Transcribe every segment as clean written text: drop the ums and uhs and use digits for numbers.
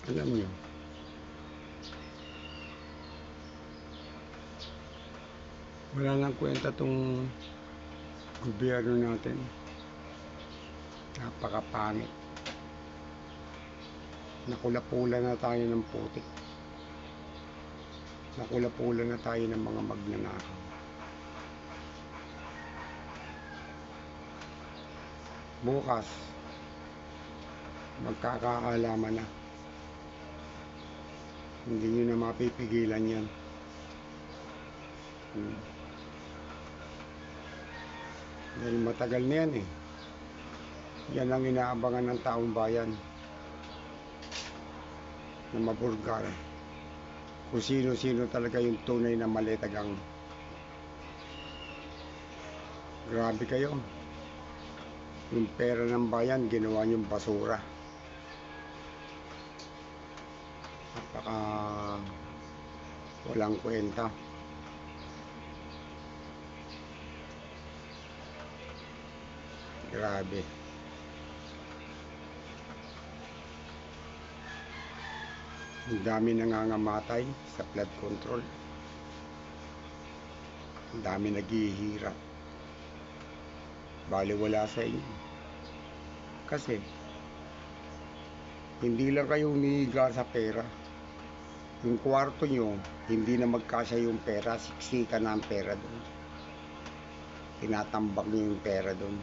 Alam nyo, wala nang kwenta tong gobyerno natin. Napakapangit. Nakulapulan na tayo ng putik. Nakulapulan na tayo ng mga magnanakaw. Bukas, magkakaalaman na. Hindi nyo na mapipigilan yan. Dahil matagal na yan eh. Yan ang inaabangan ng taong bayan na mabulgar kung sino-sino talaga yung tunay na maletagang. Grabe kayo. Yung pera ng bayan ginawa niyong basura. Napaka walang kwenta. Grabe. Ang dami nangangamatay sa flood control. Ang dami naghihirap. Baliwala sa inyo. Kasi hindi lang kayo humihiga sa pera. Yung kwarto nyo, hindi na magkasya yung pera. Siksika na ang pera doon. Tinatambak nyo yung pera doon.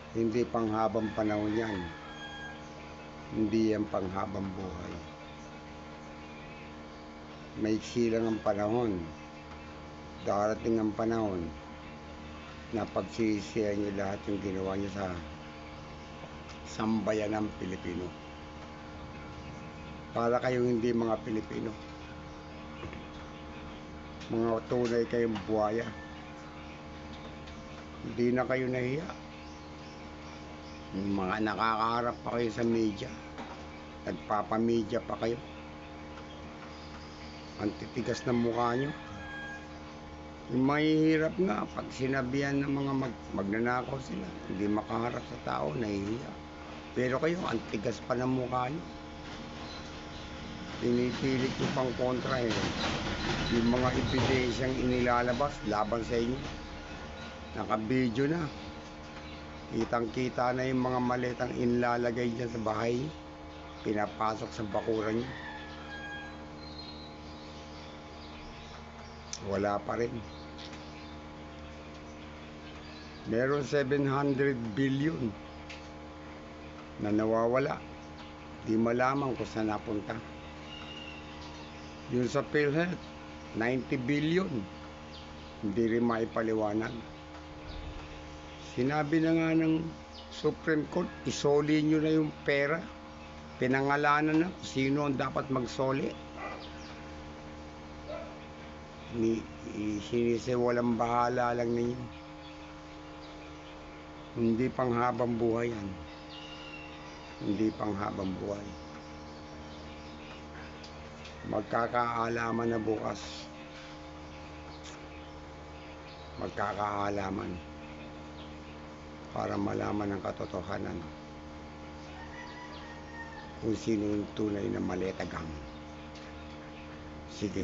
Hindi panghabang panahon yan. Hindi yan panghabang buhay. Maiksi lang ang panahon. Darating ang panahon na pagsisisihan nyo lahat yung ginawa nyo sa sambayan ng Pilipino. Para kayong hindi mga Pilipino. Mga tunay kayong buhaya. Hindi na kayo nahiya. Yung mga nakakaharap pa kayo sa media, nagpapamedya pa kayo. Ang titigas ng mukha nyo. Yung mahihirap nga, pag sinabihan ng mga magnanakaw sila, hindi makaharap sa tao, nahihiya. Pero kayo, ang tigas pa ng mukha nyo. Pinipilit nyo pang kontra eh. Yung mga ebidensyang inilalabas laban sa inyo, naka-video na. Kitang-kita na yung mga maletang inlalagay dyan sa bahay, pinapasok sa bakuran nyo. Wala pa rin. Meron 700 billion na nawawala. Di malaman kung saan napunta. Yung sa PhilHealth, 90 billion. Hindi rin maipaliwanag. Sinabi na nga ng Supreme Court, isoli nyo na yung pera. Pinangalanan na sino ang dapat magsoli. Sinisiwalang bahala lang ninyo. Hindi panghabang buhay yan. Hindi panghabang buhay. Magkakaalaman na bukas. Magkakaalaman. Para malaman ang katotohanan kung sino yung tunay na maletagang. Sige.